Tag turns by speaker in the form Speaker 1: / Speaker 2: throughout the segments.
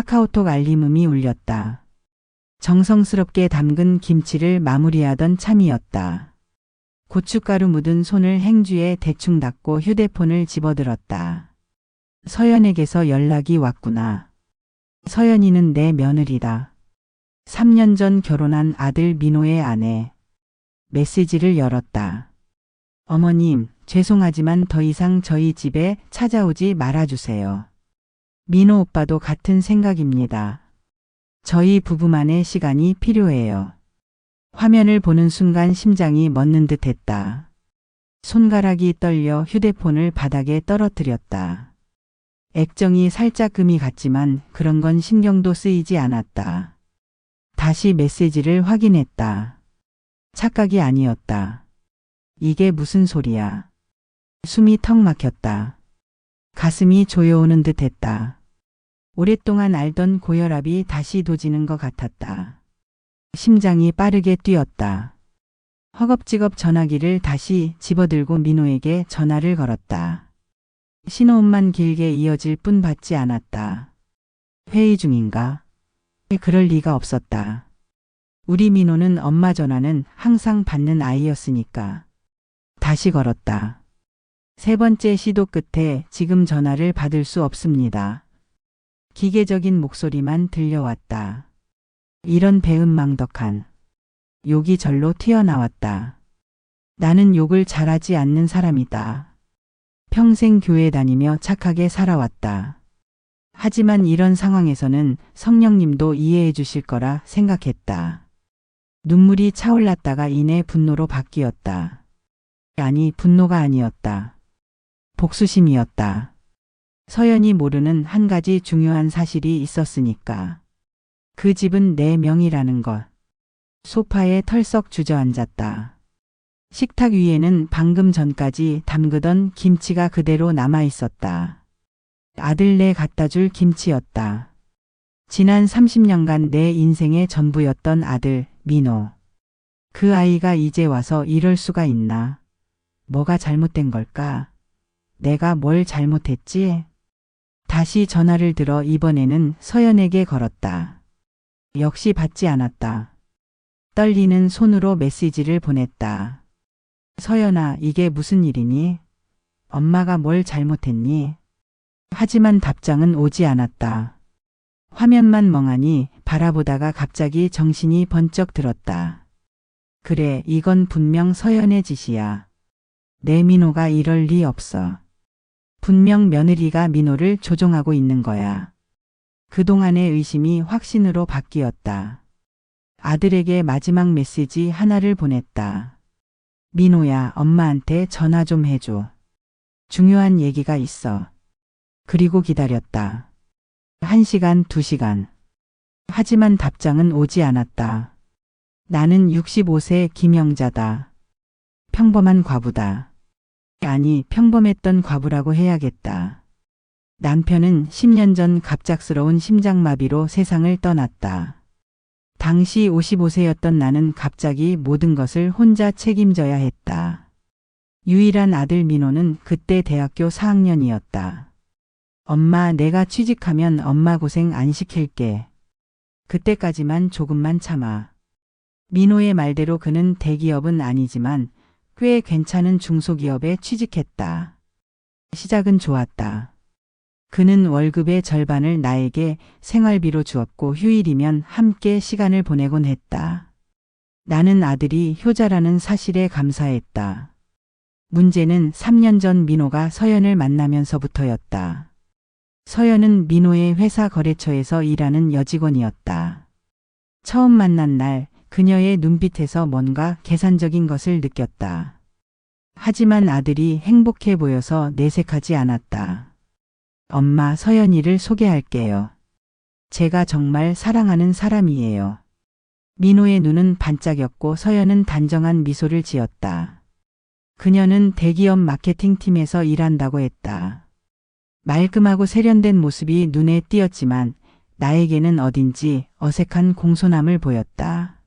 Speaker 1: 카카오톡 알림음이 울렸다. 정성스럽게 담근 김치를 마무리하던 참이었다. 고춧가루 묻은 손을 행주에 대충 닦고 휴대폰을 집어들었다. 서연에게서 연락이 왔구나. 서연이는 내 며느리다. 3년 전 결혼한 아들 민호의 아내. 메시지를 열었다. 어머님, 죄송하지만 더 이상 저희 집에 찾아오지 말아주세요. 민호 오빠도 같은 생각입니다. 저희 부부만의 시간이 필요해요. 화면을 보는 순간 심장이 멎는 듯 했다. 손가락이 떨려 휴대폰을 바닥에 떨어뜨렸다. 액정이 살짝 금이 갔지만 그런 건 신경도 쓰이지 않았다. 다시 메시지를 확인했다. 착각이 아니었다. 이게 무슨 소리야. 숨이 턱 막혔다. 가슴이 조여오는 듯 했다. 오랫동안 알던 고혈압이 다시 도지는 것 같았다. 심장이 빠르게 뛰었다. 허겁지겁 전화기를 다시 집어들고 민호에게 전화를 걸었다. 신호음만 길게 이어질 뿐 받지 않았다. 회의 중인가? 그럴 리가 없었다. 우리 민호는 엄마 전화는 항상 받는 아이였으니까. 다시 걸었다. 세 번째 시도 끝에 지금 전화를 받을 수 없습니다. 기계적인 목소리만 들려왔다. 이런 배은망덕한. 욕이 절로 튀어나왔다. 나는 욕을 잘하지 않는 사람이다. 평생 교회 다니며 착하게 살아왔다. 하지만 이런 상황에서는 성령님도 이해해 주실 거라 생각했다. 눈물이 차올랐다가 이내 분노로 바뀌었다. 아니, 분노가 아니었다. 복수심이었다. 서연이 모르는 한 가지 중요한 사실이 있었으니까. 그 집은 내 명의라는 것. 소파에 털썩 주저앉았다. 식탁 위에는 방금 전까지 담그던 김치가 그대로 남아 있었다. 아들내 갖다 줄 김치였다. 지난 30년간 내 인생의 전부였던 아들, 민호. 그 아이가 이제 와서 이럴 수가 있나? 뭐가 잘못된 걸까? 내가 뭘 잘못했지? 다시 전화를 들어 이번에는 서연에게 걸었다. 역시 받지 않았다. 떨리는 손으로 메시지를 보냈다. 서연아, 이게 무슨 일이니? 엄마가 뭘 잘못했니? 하지만 답장은 오지 않았다. 화면만 멍하니 바라보다가 갑자기 정신이 번쩍 들었다. 그래, 이건 분명 서연의 짓이야. 내 민호가 이럴 리 없어. 분명 며느리가 민호를 조종하고 있는 거야. 그동안의 의심이 확신으로 바뀌었다. 아들에게 마지막 메시지 하나를 보냈다. 민호야, 엄마한테 전화 좀 해줘. 중요한 얘기가 있어. 그리고 기다렸다. 1시간, 2시간. 하지만 답장은 오지 않았다. 나는 65세 김영자다. 평범한 과부다. 아니, 평범했던 과부라고 해야겠다. 남편은 10년 전 갑작스러운 심장마비로 세상을 떠났다. 당시 55세였던 나는 갑자기 모든 것을 혼자 책임져야 했다. 유일한 아들 민호는 그때 대학교 4학년이었다. 엄마, 내가 취직하면 엄마 고생 안 시킬게. 그때까지만 조금만 참아. 민호의 말대로 그는 대기업은 아니지만 꽤 괜찮은 중소기업에 취직했다. 시작은 좋았다. 그는 월급의 절반을 나에게 생활비로 주었고 휴일이면 함께 시간을 보내곤 했다. 나는 아들이 효자라는 사실에 감사했다. 문제는 3년 전 민호가 서연을 만나면서부터였다. 서연은 민호의 회사 거래처에서 일하는 여직원이었다. 처음 만난 날 그녀의 눈빛에서 뭔가 계산적인 것을 느꼈다. 하지만 아들이 행복해 보여서 내색하지 않았다. 엄마, 서연이를 소개할게요. 제가 정말 사랑하는 사람이에요. 민호의 눈은 반짝였고 서연은 단정한 미소를 지었다. 그녀는 대기업 마케팅팀에서 일한다고 했다. 말끔하고 세련된 모습이 눈에 띄었지만 나에게는 어딘지 어색한 공손함을 보였다.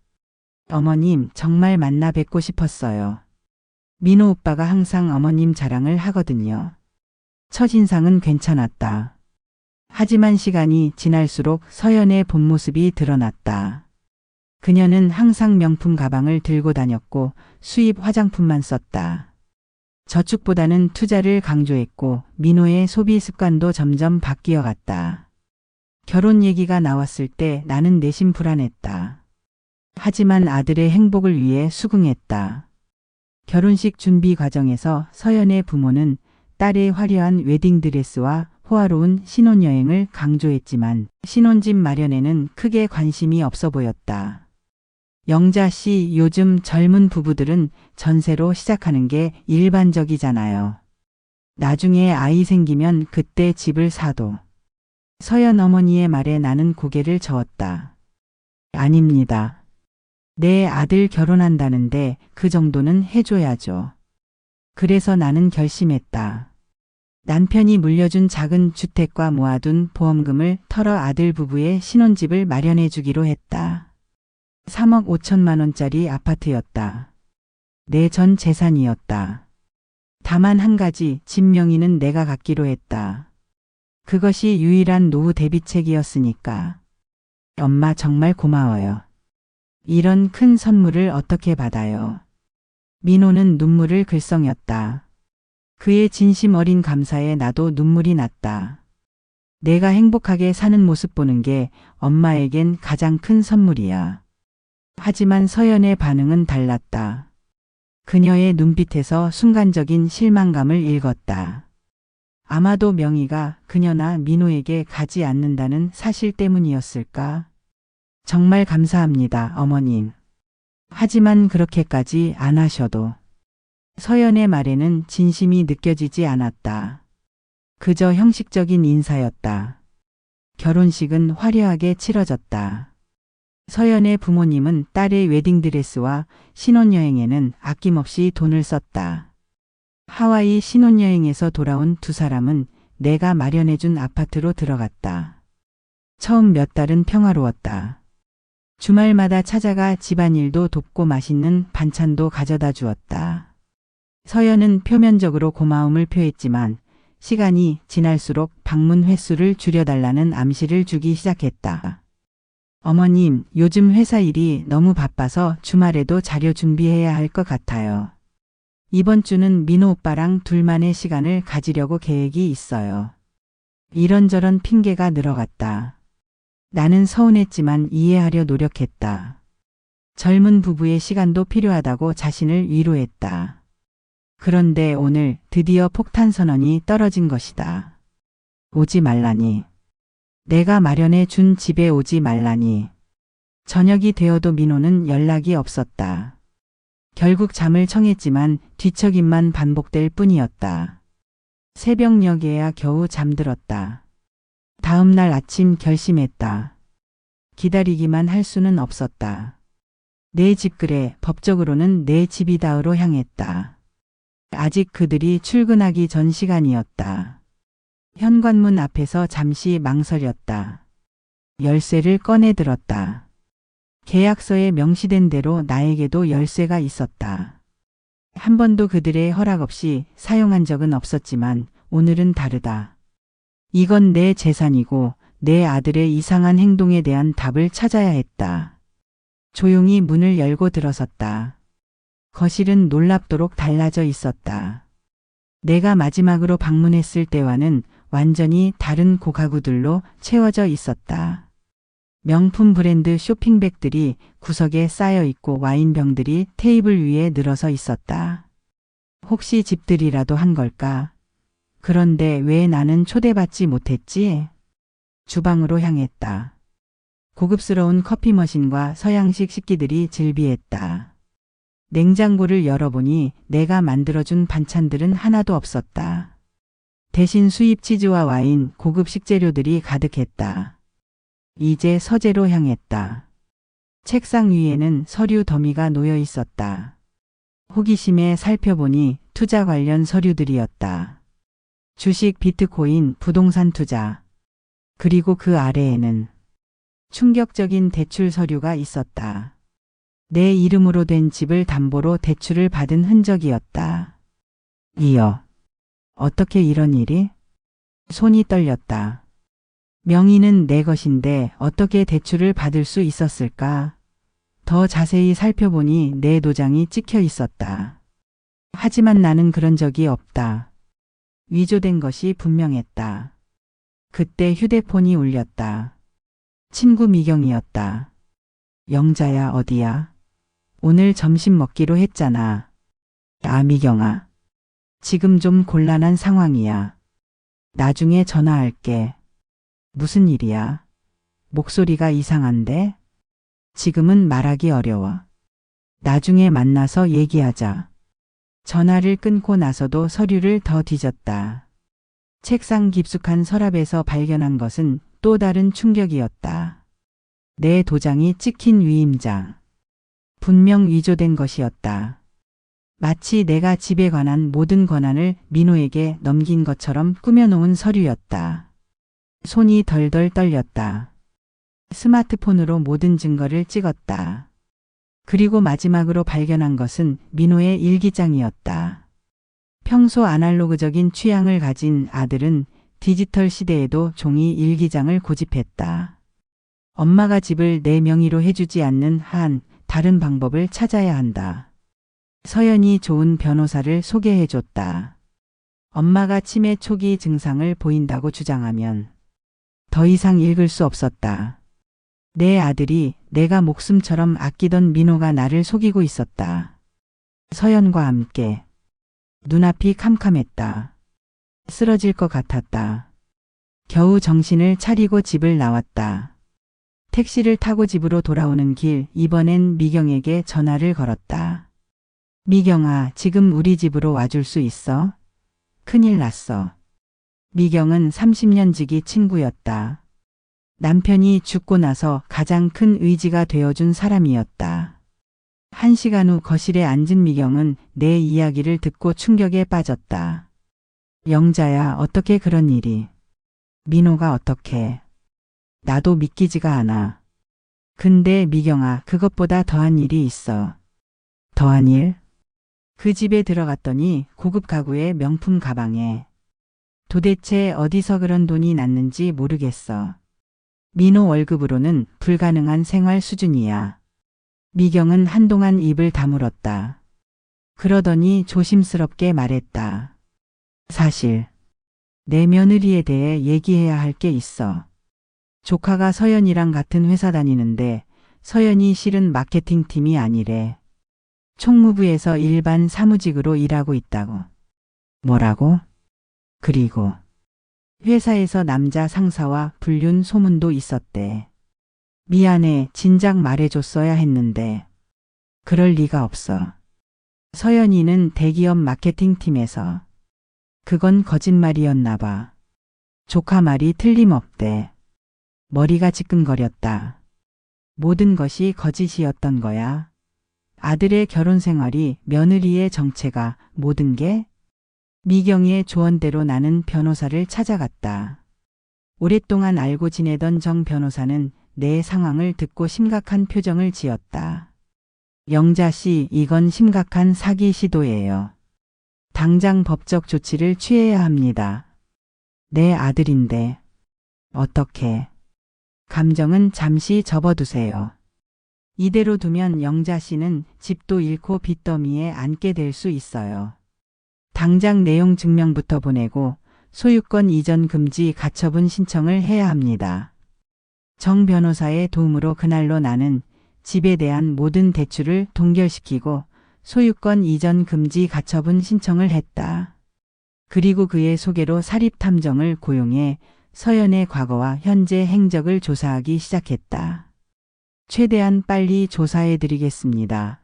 Speaker 1: 어머님, 정말 만나 뵙고 싶었어요. 민호 오빠가 항상 어머님 자랑을 하거든요. 첫인상은 괜찮았다. 하지만 시간이 지날수록 서연의 본 모습이 드러났다. 그녀는 항상 명품 가방을 들고 다녔고 수입 화장품만 썼다. 저축보다는 투자를 강조했고 민호의 소비 습관도 점점 바뀌어 갔다. 결혼 얘기가 나왔을 때 나는 내심 불안했다. 하지만 아들의 행복을 위해 수긍했다. 결혼식 준비 과정에서 서연의 부모는 딸의 화려한 웨딩드레스와 호화로운 신혼여행을 강조했지만 신혼집 마련에는 크게 관심이 없어 보였다. 영자 씨, 요즘 젊은 부부들은 전세로 시작하는 게 일반적이잖아요. 나중에 아이 생기면 그때 집을 사도. 서연 어머니의 말에 나는 고개를 저었다. 아닙니다. 내 아들 결혼한다는데 그 정도는 해줘야죠. 그래서 나는 결심했다. 남편이 물려준 작은 주택과 모아둔 보험금을 털어 아들 부부의 신혼집을 마련해 주기로 했다. 3억 5천만 원짜리 아파트였다. 내 전 재산이었다. 다만 한 가지, 집 명의는 내가 갖기로 했다. 그것이 유일한 노후 대비책이었으니까. 엄마 정말 고마워요. 이런 큰 선물을 어떻게 받아요? 민호는 눈물을 글썽였다. 그의 진심 어린 감사에 나도 눈물이 났다. 내가 행복하게 사는 모습 보는 게 엄마에겐 가장 큰 선물이야. 하지만 서연의 반응은 달랐다. 그녀의 눈빛에서 순간적인 실망감을 읽었다. 아마도 명의가 그녀나 민호에게 가지 않는다는 사실 때문이었을까? 정말 감사합니다, 어머님. 하지만 그렇게까지 안 하셔도. 서연의 말에는 진심이 느껴지지 않았다. 그저 형식적인 인사였다. 결혼식은 화려하게 치러졌다. 서연의 부모님은 딸의 웨딩드레스와 신혼여행에는 아낌없이 돈을 썼다. 하와이 신혼여행에서 돌아온 두 사람은 내가 마련해준 아파트로 들어갔다. 처음 몇 달은 평화로웠다. 주말마다 찾아가 집안일도 돕고 맛있는 반찬도 가져다 주었다. 서연은 표면적으로 고마움을 표했지만 시간이 지날수록 방문 횟수를 줄여달라는 암시를 주기 시작했다. 어머님, 요즘 회사 일이 너무 바빠서 주말에도 자료 준비해야 할 것 같아요. 이번 주는 민호 오빠랑 둘만의 시간을 가지려고 계획이 있어요. 이런저런 핑계가 늘어갔다. 나는 서운했지만 이해하려 노력했다. 젊은 부부의 시간도 필요하다고 자신을 위로했다. 그런데 오늘 드디어 폭탄 선언이 떨어진 것이다. 오지 말라니. 내가 마련해 준 집에 오지 말라니. 저녁이 되어도 민호는 연락이 없었다. 결국 잠을 청했지만 뒤척임만 반복될 뿐이었다. 새벽녘에야 겨우 잠들었다. 다음 날 아침 결심했다. 기다리기만 할 수는 없었다. 내 집 그래, 법적으로는 내 집이다으로 향했다. 아직 그들이 출근하기 전 시간이었다. 현관문 앞에서 잠시 망설였다. 열쇠를 꺼내 들었다. 계약서에 명시된 대로 나에게도 열쇠가 있었다. 한 번도 그들의 허락 없이 사용한 적은 없었지만 오늘은 다르다. 이건 내 재산이고 내 아들의 이상한 행동에 대한 답을 찾아야 했다. 조용히 문을 열고 들어섰다. 거실은 놀랍도록 달라져 있었다. 내가 마지막으로 방문했을 때와는 완전히 다른 고가구들로 채워져 있었다. 명품 브랜드 쇼핑백들이 구석에 쌓여 있고 와인병들이 테이블 위에 늘어서 있었다. 혹시 집들이라도 한 걸까? 그런데 왜 나는 초대받지 못했지? 주방으로 향했다. 고급스러운 커피 머신과 서양식 식기들이 즐비했다. 냉장고를 열어보니 내가 만들어준 반찬들은 하나도 없었다. 대신 수입 치즈와 와인, 고급 식재료들이 가득했다. 이제 서재로 향했다. 책상 위에는 서류 더미가 놓여 있었다. 호기심에 살펴보니 투자 관련 서류들이었다. 주식, 비트코인, 부동산 투자. 그리고 그 아래에는 충격적인 대출 서류가 있었다. 내 이름으로 된 집을 담보로 대출을 받은 흔적이었다. 어떻게 이런 일이? 손이 떨렸다. 명의는 내 것인데 어떻게 대출을 받을 수 있었을까? 더 자세히 살펴보니 내 도장이 찍혀 있었다. 하지만 나는 그런 적이 없다. 위조된 것이 분명했다. 그때 휴대폰이 울렸다. 친구 미경이었다. 영자야, 어디야? 오늘 점심 먹기로 했잖아. 아, 미경아. 지금 좀 곤란한 상황이야. 나중에 전화할게. 무슨 일이야? 목소리가 이상한데? 지금은 말하기 어려워. 나중에 만나서 얘기하자. 전화를 끊고 나서도 서류를 더 뒤졌다. 책상 깊숙한 서랍에서 발견한 것은 또 다른 충격이었다. 내 도장이 찍힌 위임장. 분명 위조된 것이었다. 마치 내가 집에 관한 모든 권한을 민호에게 넘긴 것처럼 꾸며놓은 서류였다. 손이 덜덜 떨렸다. 스마트폰으로 모든 증거를 찍었다. 그리고 마지막으로 발견한 것은 민호의 일기장이었다. 평소 아날로그적인 취향을 가진 아들은 디지털 시대에도 종이 일기장을 고집했다. 엄마가 집을 내 명의로 해주지 않는 한 다른 방법을 찾아야 한다. 서연이 좋은 변호사를 소개해줬다. 엄마가 치매 초기 증상을 보인다고 주장하면 더 이상 읽을 수 없었다. 내 아들이 내가 목숨처럼 아끼던 민호가 나를 속이고 있었다. 서연과 함께 눈앞이 캄캄했다. 쓰러질 것 같았다. 겨우 정신을 차리고 집을 나왔다. 택시를 타고 집으로 돌아오는 길, 이번엔 미경에게 전화를 걸었다. 미경아, 지금 우리 집으로 와줄 수 있어? 큰일 났어. 미경은 30년 지기 친구였다. 남편이 죽고 나서 가장 큰 의지가 되어준 사람이었다. 1시간 후 거실에 앉은 미경은 내 이야기를 듣고 충격에 빠졌다. 영자야, 어떻게 그런 일이? 민호가 어떻게? 나도 믿기지가 않아. 근데 미경아, 그것보다 더한 일이 있어. 더한 일? 그 집에 들어갔더니 고급 가구의 명품 가방에 도대체 어디서 그런 돈이 났는지 모르겠어. 민호 월급으로는 불가능한 생활 수준이야. 미경은 한동안 입을 다물었다. 그러더니 조심스럽게 말했다. 사실 내 며느리에 대해 얘기해야 할 게 있어. 조카가 서연이랑 같은 회사 다니는데 서연이 실은 마케팅팀이 아니래. 총무부에서 일반 사무직으로 일하고 있다고. 뭐라고? 그리고 회사에서 남자 상사와 불륜 소문도 있었대. 미안해, 진작 말해줬어야 했는데. 그럴 리가 없어. 서연이는 대기업 마케팅팀에서. 그건 거짓말이었나 봐. 조카 말이 틀림없대. 머리가 지끈거렸다. 모든 것이 거짓이었던 거야. 아들의 결혼 생활이, 며느리의 정체가, 모든 게? 미경의 조언대로 나는 변호사를 찾아갔다. 오랫동안 알고 지내던 정 변호사는 내 상황을 듣고 심각한 표정을 지었다. 영자 씨, 이건 심각한 사기 시도예요. 당장 법적 조치를 취해야 합니다. 내 아들인데. 어떻게? 감정은 잠시 접어두세요. 이대로 두면 영자 씨는 집도 잃고 빚더미에 앉게 될 수 있어요. 당장 내용 증명부터 보내고 소유권 이전 금지 가처분 신청을 해야 합니다. 정 변호사의 도움으로 그날로 나는 집에 대한 모든 대출을 동결시키고 소유권 이전 금지 가처분 신청을 했다. 그리고 그의 소개로 사립탐정을 고용해 서연의 과거와 현재 행적을 조사하기 시작했다. 최대한 빨리 조사해 드리겠습니다.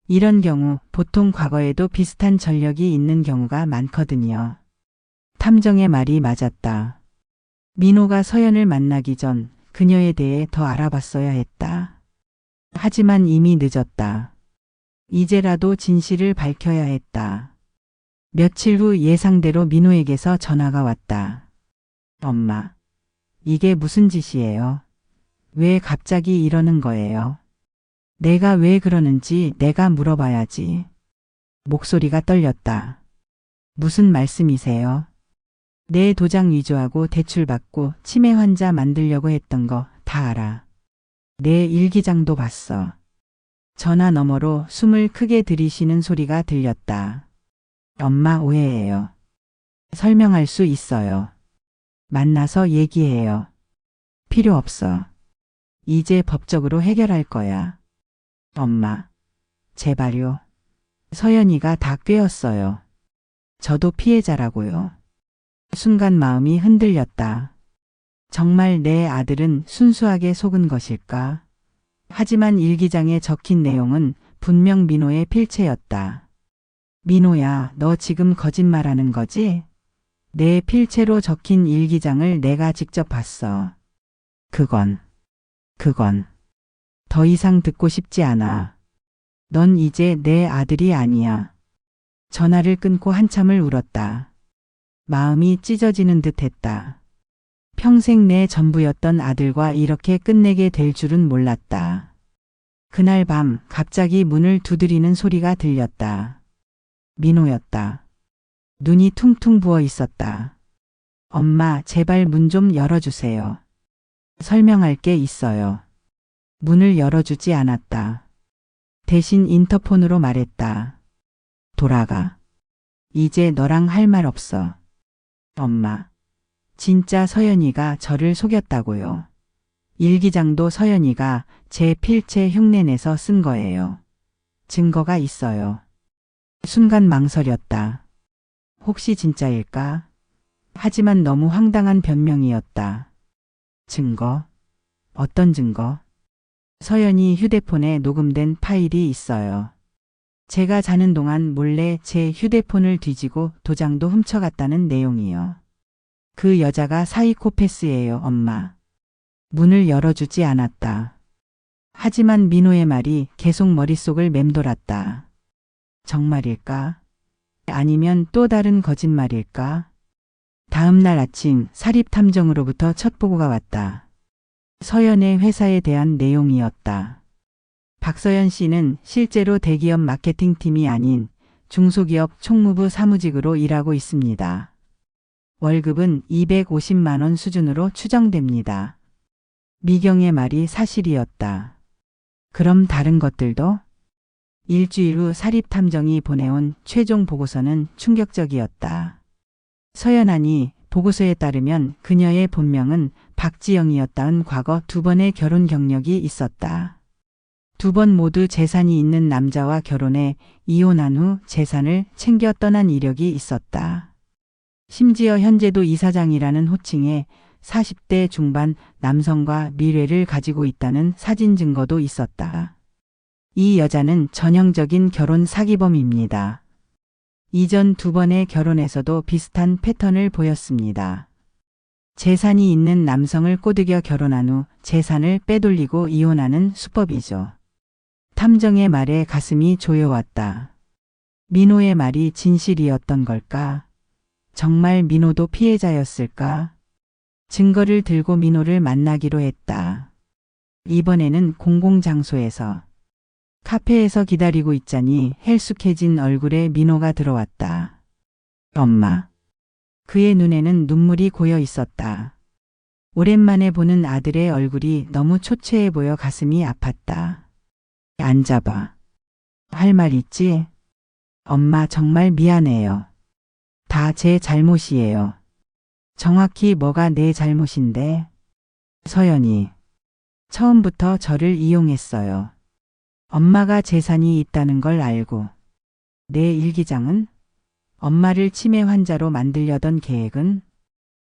Speaker 1: 이런 경우 보통 과거에도 비슷한 전력이 있는 경우가 많거든요. 탐정의 말이 맞았다. 민호가 서연을 만나기 전 그녀에 대해 더 알아봤어야 했다. 하지만 이미 늦었다. 이제라도 진실을 밝혀야 했다. 며칠 후 예상대로 민호에게서 전화가 왔다. 엄마, 이게 무슨 짓이에요? 왜 갑자기 이러는 거예요? 내가 왜 그러는지 내가 물어봐야지. 목소리가 떨렸다. 무슨 말씀이세요? 내 도장 위조하고 대출받고 치매 환자 만들려고 했던 거 다 알아. 내 일기장도 봤어. 전화 너머로 숨을 크게 들이쉬는 소리가 들렸다. 엄마 오해해요. 설명할 수 있어요. 만나서 얘기해요. 필요 없어. 이제 법적으로 해결할 거야. 엄마, 제발요. 서연이가 다 꿰었어요. 저도 피해자라고요. 순간 마음이 흔들렸다. 정말 내 아들은 순수하게 속은 것일까? 하지만 일기장에 적힌 내용은 분명 민호의 필체였다. 민호야, 너 지금 거짓말하는 거지? 내 필체로 적힌 일기장을 내가 직접 봤어. 그건 더 이상 듣고 싶지 않아. 넌 이제 내 아들이 아니야. 전화를 끊고 한참을 울었다. 마음이 찢어지는 듯 했다. 평생 내 전부였던 아들과 이렇게 끝내게 될 줄은 몰랐다. 그날 밤 갑자기 문을 두드리는 소리가 들렸다. 민호였다. 눈이 퉁퉁 부어 있었다. 엄마, 제발 문 좀 열어주세요. 설명할 게 있어요. 문을 열어주지 않았다. 대신 인터폰으로 말했다. 돌아가. 이제 너랑 할 말 없어. 엄마, 진짜 서연이가 저를 속였다고요. 일기장도 서연이가 제 필체 흉내내서 쓴 거예요. 증거가 있어요. 순간 망설였다. 혹시 진짜일까? 하지만 너무 황당한 변명이었다. 증거? 어떤 증거? 서연이 휴대폰에 녹음된 파일이 있어요. 제가 자는 동안 몰래 제 휴대폰을 뒤지고 도장도 훔쳐갔다는 내용이요. 그 여자가 사이코패스예요, 엄마. 문을 열어주지 않았다. 하지만 민호의 말이 계속 머릿속을 맴돌았다. 정말일까? 아니면 또 다른 거짓말일까? 다음 날 아침 사립탐정으로부터 첫 보고가 왔다. 서연의 회사에 대한 내용이었다. 박서연 씨는 실제로 대기업 마케팅팀이 아닌 중소기업 총무부 사무직으로 일하고 있습니다. 월급은 250만 원 수준으로 추정됩니다. 미경의 말이 사실이었다. 그럼 다른 것들도? 일주일 후 사립탐정이 보내온 최종 보고서는 충격적이었다. 서연안이 보고서에 따르면 그녀의 본명은 박지영이었다는 과거 2번의 결혼 경력이 있었다. 2번 모두 재산이 있는 남자와 결혼해 이혼한 후 재산을 챙겨 떠난 이력이 있었다. 심지어 현재도 이사장이라는 호칭에 40대 중반 남성과 미래를 가지고 있다는 사진 증거도 있었다. 이 여자는 전형적인 결혼 사기범입니다. 이전 2번의 결혼에서도 비슷한 패턴을 보였습니다. 재산이 있는 남성을 꼬드겨 결혼한 후 재산을 빼돌리고 이혼하는 수법이죠. 탐정의 말에 가슴이 조여왔다. 민호의 말이 진실이었던 걸까? 정말 민호도 피해자였을까? 증거를 들고 민호를 만나기로 했다. 이번에는 공공장소에서. 카페에서 기다리고 있자니 헬쑥해진 얼굴에 민호가 들어왔다. 엄마. 그의 눈에는 눈물이 고여 있었다. 오랜만에 보는 아들의 얼굴이 너무 초췌해 보여 가슴이 아팠다. 앉아봐. 할 말 있지? 엄마 정말 미안해요. 다 제 잘못이에요. 정확히 뭐가 내 잘못인데? 서연이. 처음부터 저를 이용했어요. 엄마가 재산이 있다는 걸 알고. 내 일기장은? 엄마를 치매 환자로 만들려던 계획은?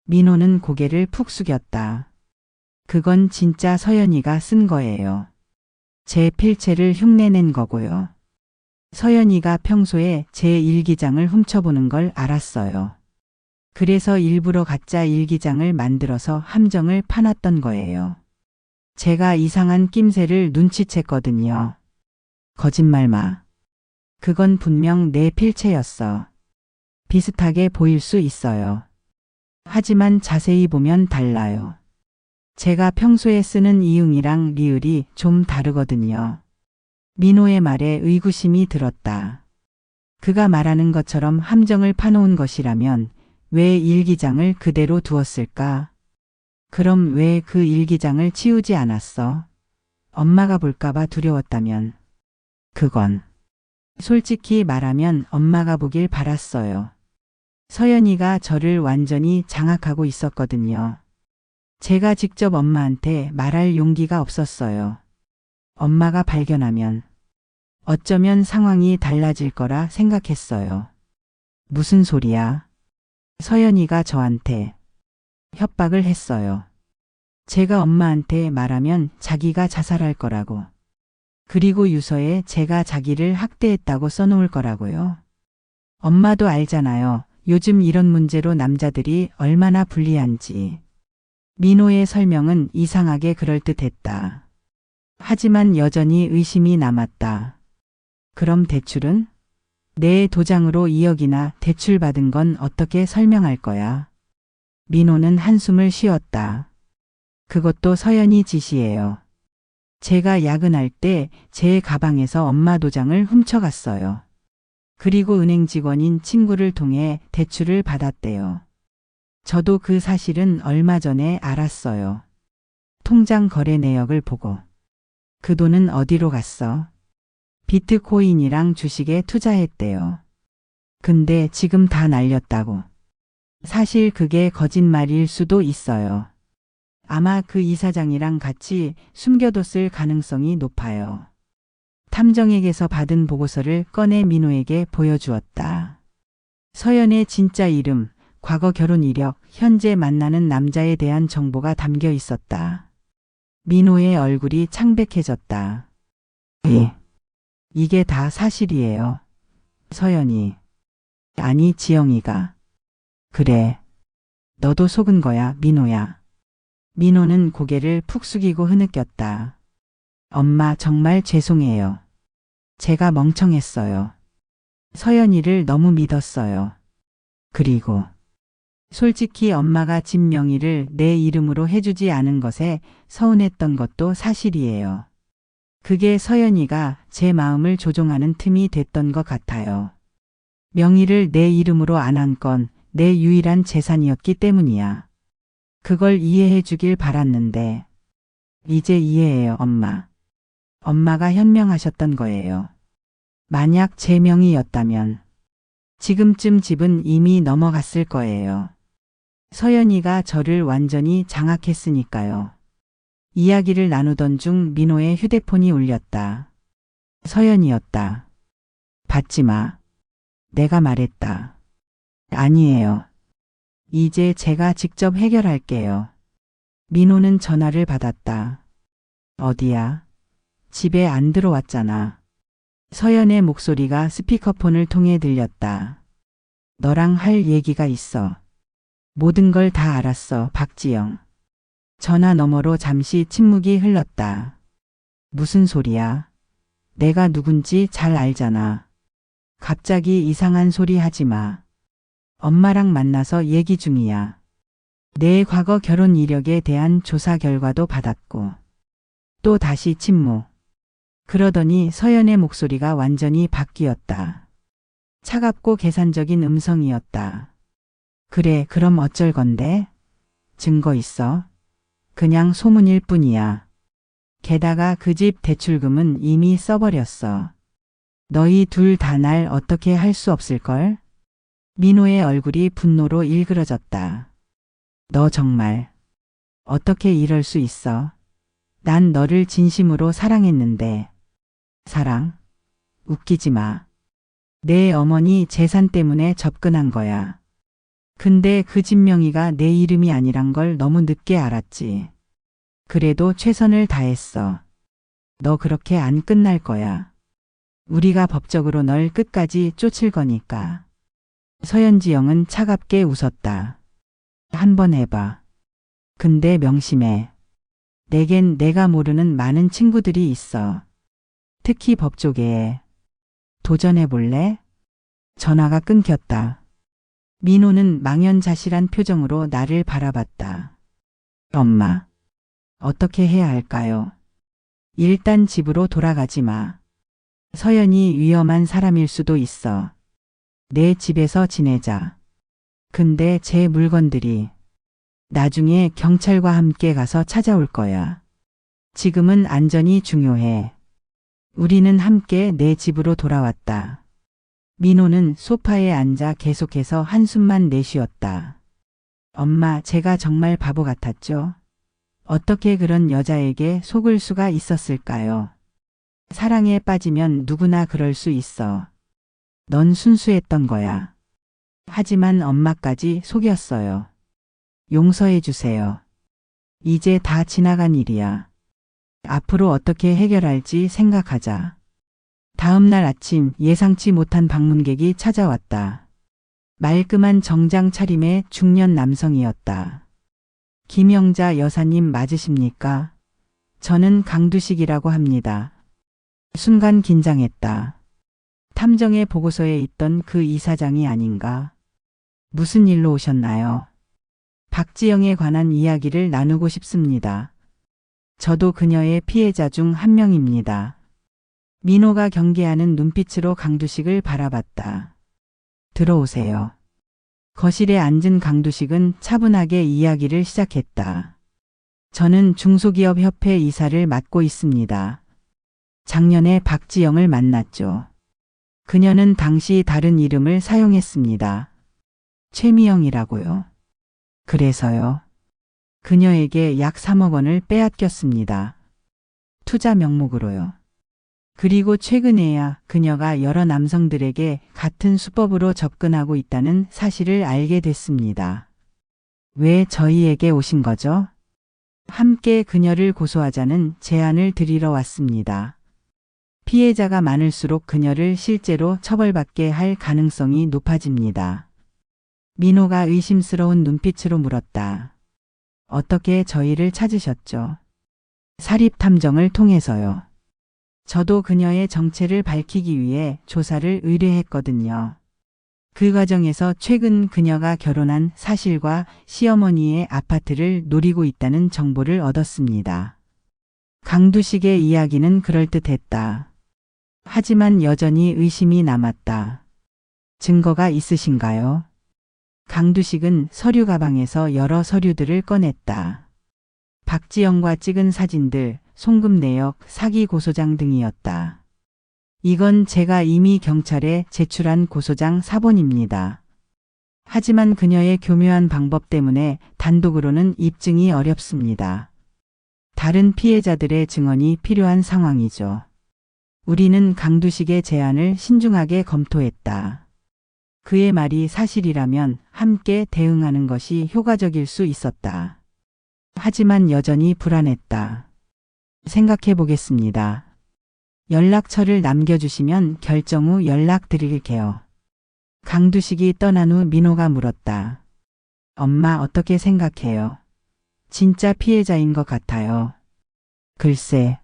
Speaker 1: 민호는 고개를 푹 숙였다. 그건 진짜 서연이가 쓴 거예요. 제 필체를 흉내낸 거고요. 서연이가 평소에 제 일기장을 훔쳐보는 걸 알았어요. 그래서 일부러 가짜 일기장을 만들어서 함정을 파놨던 거예요. 제가 이상한 낌새를 눈치챘거든요. 거짓말 마. 그건 분명 내 필체였어. 비슷하게 보일 수 있어요. 하지만 자세히 보면 달라요. 제가 평소에 쓰는 이응이랑 리을이 좀 다르거든요. 민호의 말에 의구심이 들었다. 그가 말하는 것처럼 함정을 파놓은 것이라면 왜 일기장을 그대로 두었을까? 그럼 왜 그 일기장을 치우지 않았어? 엄마가 볼까봐 두려웠다면. 그건 솔직히 말하면 엄마가 보길 바랐어요. 서연이가 저를 완전히 장악하고 있었거든요. 제가 직접 엄마한테 말할 용기가 없었어요. 엄마가 발견하면 어쩌면 상황이 달라질 거라 생각했어요. 무슨 소리야? 서연이가 저한테 협박을 했어요. 제가 엄마한테 말하면 자기가 자살할 거라고. 그리고 유서에 제가 자기를 학대했다고 써놓을 거라고요. 엄마도 알잖아요. 요즘 이런 문제로 남자들이 얼마나 불리한지. 민호의 설명은 이상하게 그럴듯했다. 하지만 여전히 의심이 남았다. 그럼 대출은? 내 도장으로 2억이나 대출받은 건 어떻게 설명할 거야? 민호는 한숨을 쉬었다. 그것도 서연이 짓이에요. 제가 야근할 때 제 가방에서 엄마 도장을 훔쳐갔어요. 그리고 은행 직원인 친구를 통해 대출을 받았대요. 저도 그 사실은 얼마 전에 알았어요. 통장 거래 내역을 보고. 그 돈은 어디로 갔어? 비트코인이랑 주식에 투자했대요. 근데 지금 다 날렸다고. 사실 그게 거짓말일 수도 있어요. 아마 그 이사장이랑 같이 숨겨뒀을 가능성이 높아요. 탐정에게서 받은 보고서를 꺼내 민호에게 보여주었다. 서연의 진짜 이름, 과거 결혼 이력, 현재 만나는 남자에 대한 정보가 담겨 있었다. 민호의 얼굴이 창백해졌다. 예. 이게 다 사실이에요. 서연이. 아니, 지영이가. 그래. 너도 속은 거야, 민호야. 민호는 고개를 푹 숙이고 흐느꼈다. 엄마, 정말 죄송해요. 제가 멍청했어요. 서연이를 너무 믿었어요. 그리고 솔직히 엄마가 집 명의를 내 이름으로 해주지 않은 것에 서운했던 것도 사실이에요. 그게 서연이가 제 마음을 조종하는 틈이 됐던 것 같아요. 명의를 내 이름으로 안 한 건 내 유일한 재산이었기 때문이야. 그걸 이해해 주길 바랐는데. 이제 이해해요, 엄마. 엄마가 현명하셨던 거예요. 만약 제 명의였다면 지금쯤 집은 이미 넘어갔을 거예요. 서연이가 저를 완전히 장악했으니까요. 이야기를 나누던 중 민호의 휴대폰이 울렸다. 서연이었다. 받지 마. 내가 말했다. 아니에요. 이제 제가 직접 해결할게요. 민호는 전화를 받았다. 어디야? 집에 안 들어왔잖아. 서연의 목소리가 스피커폰을 통해 들렸다. 너랑 할 얘기가 있어. 모든 걸 다 알았어, 박지영. 전화 너머로 잠시 침묵이 흘렀다. 무슨 소리야? 내가 누군지 잘 알잖아. 갑자기 이상한 소리 하지 마. 엄마랑 만나서 얘기 중이야. 내 과거 결혼 이력에 대한 조사 결과도 받았고. 또 다시 침묵. 그러더니 서연의 목소리가 완전히 바뀌었다. 차갑고 계산적인 음성이었다. 그래, 그럼 어쩔 건데? 증거 있어? 그냥 소문일 뿐이야. 게다가 그 집 대출금은 이미 써버렸어. 너희 둘 다 날 어떻게 할 수 없을걸? 민호의 얼굴이 분노로 일그러졌다. 너 정말 어떻게 이럴 수 있어? 난 너를 진심으로 사랑했는데. 사랑? 웃기지 마. 내 어머니 재산 때문에 접근한 거야. 근데 그 집 명의가 내 이름이 아니란 걸 너무 늦게 알았지. 그래도 최선을 다했어. 너 그렇게 안 끝날 거야. 우리가 법적으로 널 끝까지 쫓을 거니까. 서연지영은 차갑게 웃었다. 한번 해봐. 근데 명심해. 내겐 내가 모르는 많은 친구들이 있어. 특히 법조계에. 도전해볼래? 전화가 끊겼다. 민호는 망연자실한 표정으로 나를 바라봤다. 엄마, 어떻게 해야 할까요? 일단 집으로 돌아가지 마. 서연이 위험한 사람일 수도 있어. 내 집에서 지내자. 근데 제 물건들이 나중에 경찰과 함께 가서 찾아올 거야. 지금은 안전이 중요해. 우리는 함께 내 집으로 돌아왔다. 민호는 소파에 앉아 계속해서 한숨만 내쉬었다. 엄마, 제가 정말 바보 같았죠? 어떻게 그런 여자에게 속을 수가 있었을까요? 사랑에 빠지면 누구나 그럴 수 있어. 넌 순수했던 거야. 하지만 엄마까지 속였어요. 용서해 주세요. 이제 다 지나간 일이야. 앞으로 어떻게 해결할지 생각하자. 다음 날 아침 예상치 못한 방문객이 찾아왔다. 말끔한 정장 차림의 중년 남성이었다. 김영자 여사님 맞으십니까? 저는 강두식이라고 합니다. 순간 긴장했다. 탐정의 보고서에 있던 그 이사장이 아닌가? 무슨 일로 오셨나요? 박지영에 관한 이야기를 나누고 싶습니다. 저도 그녀의 피해자 중 한 명입니다. 민호가 경계하는 눈빛으로 강두식을 바라봤다. 들어오세요. 거실에 앉은 강두식은 차분하게 이야기를 시작했다. 저는 중소기업협회 이사를 맡고 있습니다. 작년에 박지영을 만났죠. 그녀는 당시 다른 이름을 사용했습니다. 최미영이라고요. 그래서요. 그녀에게 약 3억 원을 빼앗겼습니다. 투자 명목으로요. 그리고 최근에야 그녀가 여러 남성들에게 같은 수법으로 접근하고 있다는 사실을 알게 됐습니다. 왜 저희에게 오신 거죠? 함께 그녀를 고소하자는 제안을 드리러 왔습니다. 피해자가 많을수록 그녀를 실제로 처벌받게 할 가능성이 높아집니다. 민호가 의심스러운 눈빛으로 물었다. 어떻게 저희를 찾으셨죠? 사립탐정을 통해서요. 저도 그녀의 정체를 밝히기 위해 조사를 의뢰했거든요. 그 과정에서 최근 그녀가 결혼한 사실과 시어머니의 아파트를 노리고 있다는 정보를 얻었습니다. 강두식의 이야기는 그럴듯했다. 하지만 여전히 의심이 남았다. 증거가 있으신가요? 강두식은 서류 가방에서 여러 서류들을 꺼냈다. 박지영과 찍은 사진들, 송금 내역, 사기 고소장 등이었다. 이건 제가 이미 경찰에 제출한 고소장 사본입니다. 하지만 그녀의 교묘한 방법 때문에 단독으로는 입증이 어렵습니다. 다른 피해자들의 증언이 필요한 상황이죠. 우리는 강두식의 제안을 신중하게 검토했다. 그의 말이 사실이라면 함께 대응하는 것이 효과적일 수 있었다. 하지만 여전히 불안했다. 생각해 보겠습니다. 연락처를 남겨주시면 결정 후 연락드릴게요. 강두식이 떠난 후 민호가 물었다. 엄마 어떻게 생각해요? 진짜 피해자인 것 같아요. 글쎄,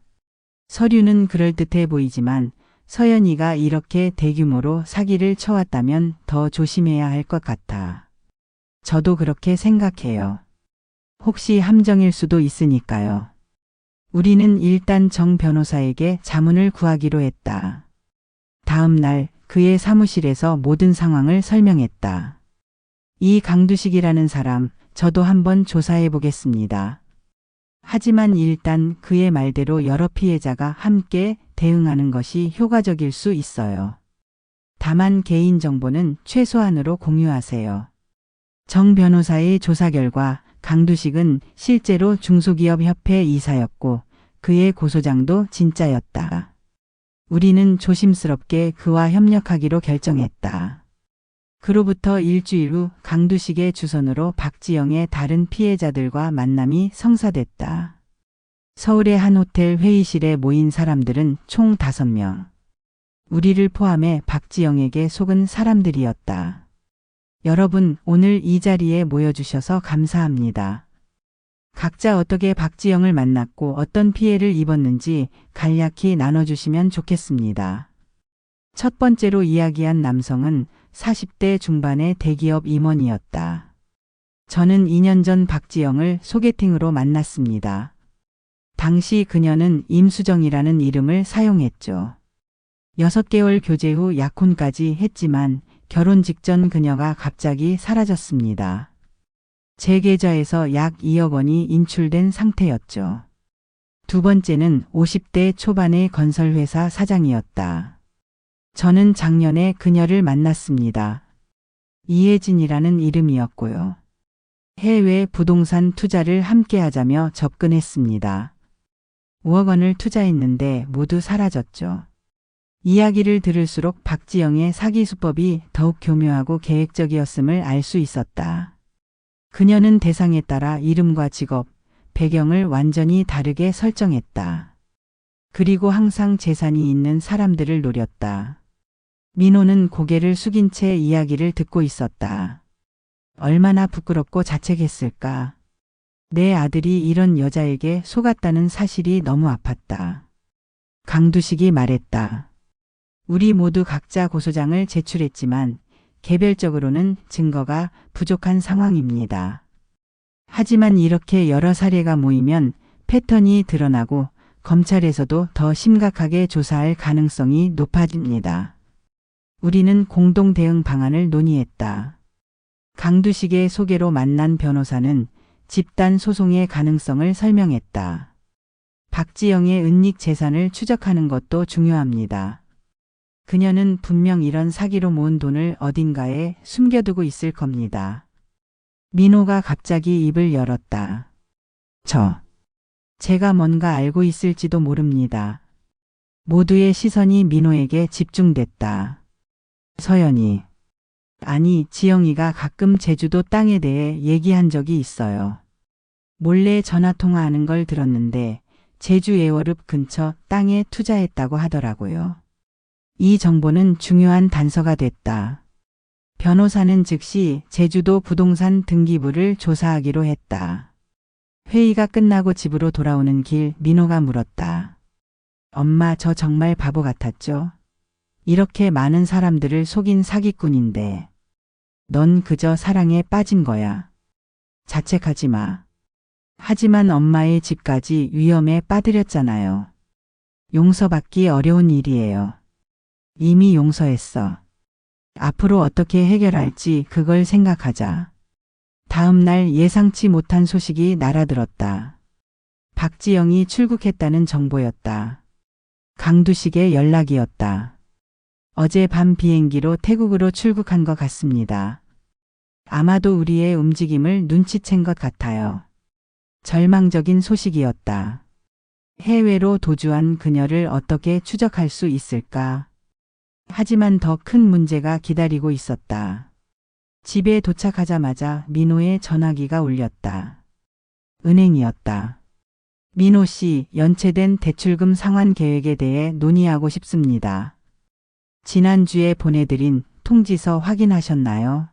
Speaker 1: 서류는 그럴듯해 보이지만 서연이가 이렇게 대규모로 사기를 쳐왔다면 더 조심해야 할 것 같아. 저도 그렇게 생각해요. 혹시 함정일 수도 있으니까요. 우리는 일단 정 변호사에게 자문을 구하기로 했다. 다음 날 그의 사무실에서 모든 상황을 설명했다. 이 강두식이라는 사람, 저도 한번 조사해 보겠습니다. 하지만 일단 그의 말대로 여러 피해자가 함께 대응하는 것이 효과적일 수 있어요. 다만 개인정보는 최소한으로 공유하세요. 정 변호사의 조사 결과 강두식은 실제로 중소기업협회 이사였고 그의 고소장도 진짜였다. 우리는 조심스럽게 그와 협력하기로 결정했다. 그로부터 일주일 후 강두식의 주선으로 박지영의 다른 피해자들과 만남이 성사됐다. 서울의 한 호텔 회의실에 모인 사람들은 총 5명. 우리를 포함해 박지영에게 속은 사람들이었다. 여러분, 오늘 이 자리에 모여주셔서 감사합니다. 각자 어떻게 박지영을 만났고 어떤 피해를 입었는지 간략히 나눠주시면 좋겠습니다. 첫 번째로 이야기한 남성은 40대 중반의 대기업 임원이었다. 저는 2년 전 박지영을 소개팅으로 만났습니다. 당시 그녀는 임수정이라는 이름을 사용했죠. 6개월 교제 후 약혼까지 했지만 결혼 직전 그녀가 갑자기 사라졌습니다. 제 계좌에서 약 2억 원이 인출된 상태였죠. 두 번째는 50대 초반의 건설회사 사장이었다. 저는 작년에 그녀를 만났습니다. 이혜진이라는 이름이었고요. 해외 부동산 투자를 함께 하자며 접근했습니다. 5억 원을 투자했는데 모두 사라졌죠. 이야기를 들을수록 박지영의 사기 수법이 더욱 교묘하고 계획적이었음을 알 수 있었다. 그녀는 대상에 따라 이름과 직업, 배경을 완전히 다르게 설정했다. 그리고 항상 재산이 있는 사람들을 노렸다. 민호는 고개를 숙인 채 이야기를 듣고 있었다. 얼마나 부끄럽고 자책했을까. 내 아들이 이런 여자에게 속았다는 사실이 너무 아팠다. 강두식이 말했다. 우리 모두 각자 고소장을 제출했지만 개별적으로는 증거가 부족한 상황입니다. 하지만 이렇게 여러 사례가 모이면 패턴이 드러나고 검찰에서도 더 심각하게 조사할 가능성이 높아집니다. 우리는 공동 대응 방안을 논의했다. 강두식의 소개로 만난 변호사는 집단 소송의 가능성을 설명했다. 박지영의 은닉 재산을 추적하는 것도 중요합니다. 그녀는 분명 이런 사기로 모은 돈을 어딘가에 숨겨두고 있을 겁니다. 민호가 갑자기 입을 열었다. 제가 뭔가 알고 있을지도 모릅니다. 모두의 시선이 민호에게 집중됐다. 서연이. 아니, 지영이가 가끔 제주도 땅에 대해 얘기한 적이 있어요. 몰래 전화통화하는 걸 들었는데 제주 애월읍 근처 땅에 투자했다고 하더라고요. 이 정보는 중요한 단서가 됐다. 변호사는 즉시 제주도 부동산 등기부를 조사하기로 했다. 회의가 끝나고 집으로 돌아오는 길 민호가 물었다. 엄마, 저 정말 바보 같았죠? 이렇게 많은 사람들을 속인 사기꾼인데 넌 그저 사랑에 빠진 거야. 자책하지 마. 하지만 엄마의 집까지 위험에 빠뜨렸잖아요. 용서받기 어려운 일이에요. 이미 용서했어. 앞으로 어떻게 해결할지 그걸 생각하자. 다음 날 예상치 못한 소식이 날아들었다. 박지영이 출국했다는 정보였다. 강두식의 연락이었다. 어제 밤 비행기로 태국으로 출국한 것 같습니다. 아마도 우리의 움직임을 눈치챈 것 같아요. 절망적인 소식이었다. 해외로 도주한 그녀를 어떻게 추적할 수 있을까? 하지만 더 큰 문제가 기다리고 있었다. 집에 도착하자마자 민호의 전화기가 울렸다. 은행이었다. 민호 씨, 연체된 대출금 상환 계획에 대해 논의하고 싶습니다. 지난주에 보내드린 통지서 확인하셨나요?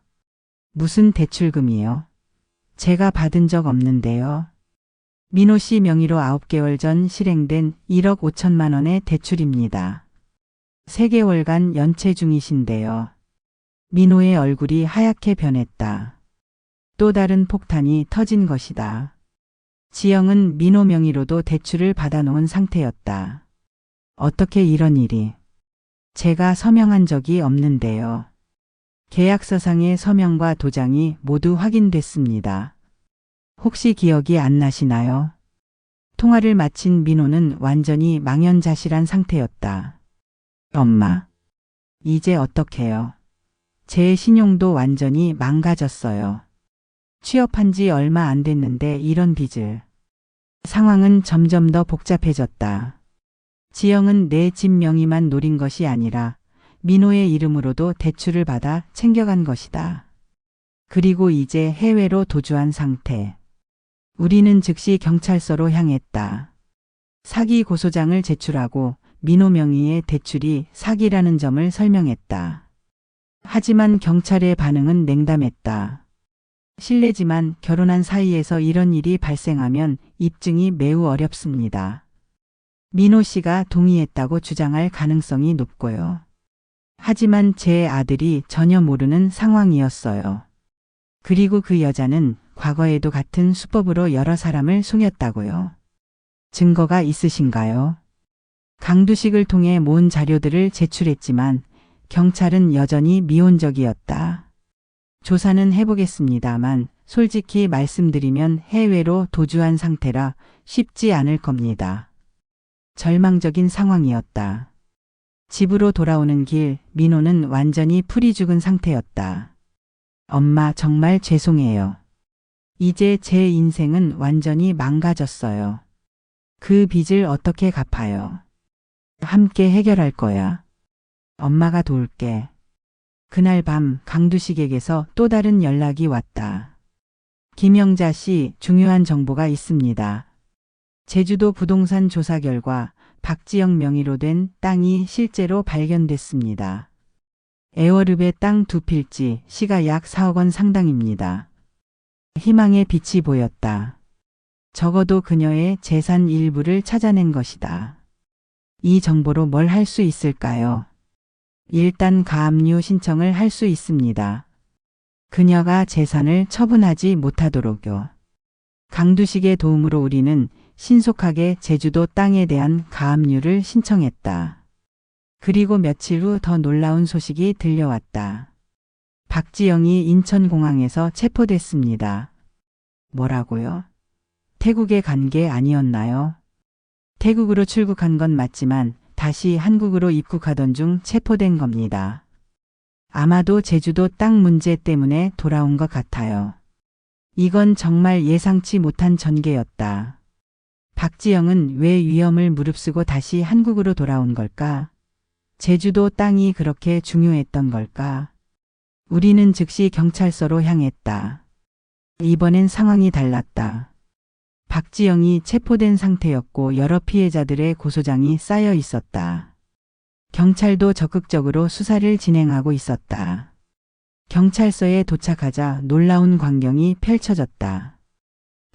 Speaker 1: 무슨 대출금이요? 제가 받은 적 없는데요. 민호 씨 명의로 9개월 전 실행된 1억 5천만 원의 대출입니다. 3개월간 연체 중이신데요. 민호의 얼굴이 하얗게 변했다. 또 다른 폭탄이 터진 것이다. 지영은 민호 명의로도 대출을 받아놓은 상태였다. 어떻게 이런 일이? 제가 서명한 적이 없는데요. 계약서상의 서명과 도장이 모두 확인됐습니다. 혹시 기억이 안 나시나요? 통화를 마친 민호는 완전히 망연자실한 상태였다. 엄마, 이제 어떡해요? 제 신용도 완전히 망가졌어요. 취업한 지 얼마 안 됐는데 이런 빚을. 상황은 점점 더 복잡해졌다. 지영은 내 집 명의만 노린 것이 아니라 민호의 이름으로도 대출을 받아 챙겨간 것이다. 그리고 이제 해외로 도주한 상태. 우리는 즉시 경찰서로 향했다. 사기 고소장을 제출하고 민호 명의의 대출이 사기라는 점을 설명했다. 하지만 경찰의 반응은 냉담했다. 실례지만 결혼한 사이에서 이런 일이 발생하면 입증이 매우 어렵습니다. 민호 씨가 동의했다고 주장할 가능성이 높고요. 하지만 제 아들이 전혀 모르는 상황이었어요. 그리고 그 여자는 과거에도 같은 수법으로 여러 사람을 속였다고요. 증거가 있으신가요? 강두식을 통해 모은 자료들을 제출했지만 경찰은 여전히 미온적이었다. 조사는 해보겠습니다만 솔직히 말씀드리면 해외로 도주한 상태라 쉽지 않을 겁니다. 절망적인 상황이었다. 집으로 돌아오는 길 민호는 완전히 풀이 죽은 상태였다. 엄마 정말 죄송해요. 이제 제 인생은 완전히 망가졌어요. 그 빚을 어떻게 갚아요? 함께 해결할 거야. 엄마가 도울게. 그날 밤 강두식에게서 또 다른 연락이 왔다. 김영자 씨, 중요한 정보가 있습니다. 제주도 부동산 조사 결과 박지영 명의로 된 땅이 실제로 발견됐습니다. 에어릅의 땅 2필지, 시가 약 4억 원 상당입니다. 희망의 빛이 보였다. 적어도 그녀의 재산 일부를 찾아낸 것이다. 이 정보로 뭘 할 수 있을까요? 일단 가압류 신청을 할 수 있습니다. 그녀가 재산을 처분하지 못하도록요. 강두식의 도움으로 우리는 신속하게 제주도 땅에 대한 가압류를 신청했다. 그리고 며칠 후 더 놀라운 소식이 들려왔다. 박지영이 인천공항에서 체포됐습니다. 뭐라고요? 태국에 간 게 아니었나요? 태국으로 출국한 건 맞지만 다시 한국으로 입국하던 중 체포된 겁니다. 아마도 제주도 땅 문제 때문에 돌아온 것 같아요. 이건 정말 예상치 못한 전개였다. 박지영은 왜 위험을 무릅쓰고 다시 한국으로 돌아온 걸까? 제주도 땅이 그렇게 중요했던 걸까? 우리는 즉시 경찰서로 향했다. 이번엔 상황이 달랐다. 박지영이 체포된 상태였고 여러 피해자들의 고소장이 쌓여 있었다. 경찰도 적극적으로 수사를 진행하고 있었다. 경찰서에 도착하자 놀라운 광경이 펼쳐졌다.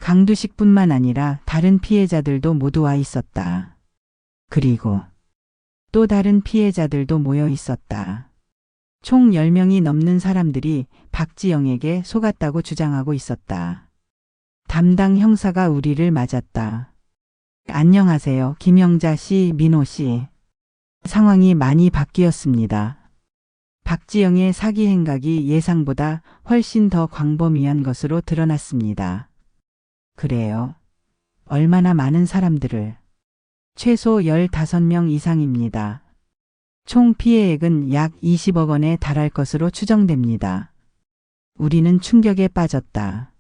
Speaker 1: 강두식뿐만 아니라 다른 피해자들도 모두 와 있었다. 그리고 또 다른 피해자들도 모여 있었다. 총 10명이 넘는 사람들이 박지영에게 속았다고 주장하고 있었다. 담당 형사가 우리를 맞았다. 안녕하세요. 김영자 씨, 민호 씨. 상황이 많이 바뀌었습니다. 박지영의 사기 행각이 예상보다 훨씬 더 광범위한 것으로 드러났습니다. 그래요. 얼마나 많은 사람들을. 최소 15명 이상입니다. 총 피해액은 약 20억 원에 달할 것으로 추정됩니다. 우리는 충격에 빠졌다.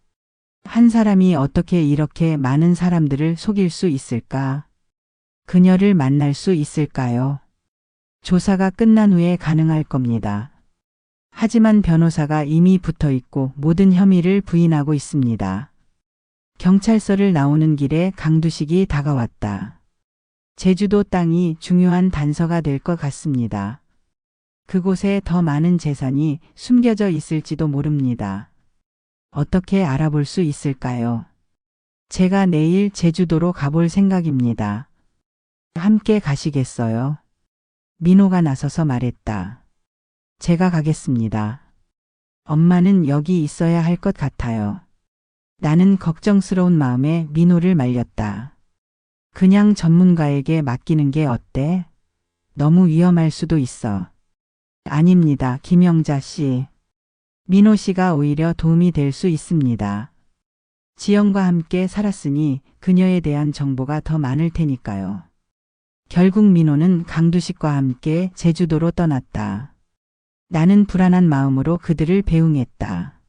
Speaker 1: 한 사람이 어떻게 이렇게 많은 사람들을 속일 수 있을까? 그녀를 만날 수 있을까요? 조사가 끝난 후에 가능할 겁니다. 하지만 변호사가 이미 붙어 있고 모든 혐의를 부인하고 있습니다. 경찰서를 나오는 길에 강두식이 다가왔다. 제주도 땅이 중요한 단서가 될 것 같습니다. 그곳에 더 많은 재산이 숨겨져 있을지도 모릅니다. 어떻게 알아볼 수 있을까요? 제가 내일 제주도로 가볼 생각입니다. 함께 가시겠어요? 민호가 나서서 말했다. 제가 가겠습니다. 엄마는 여기 있어야 할 것 같아요. 나는 걱정스러운 마음에 민호를 말렸다. 그냥 전문가에게 맡기는 게 어때? 너무 위험할 수도 있어. 아닙니다, 김영자 씨. 민호 씨가 오히려 도움이 될 수 있습니다. 지영과 함께 살았으니 그녀에 대한 정보가 더 많을 테니까요. 결국 민호는 강두식과 함께 제주도로 떠났다. 나는 불안한 마음으로 그들을 배웅했다.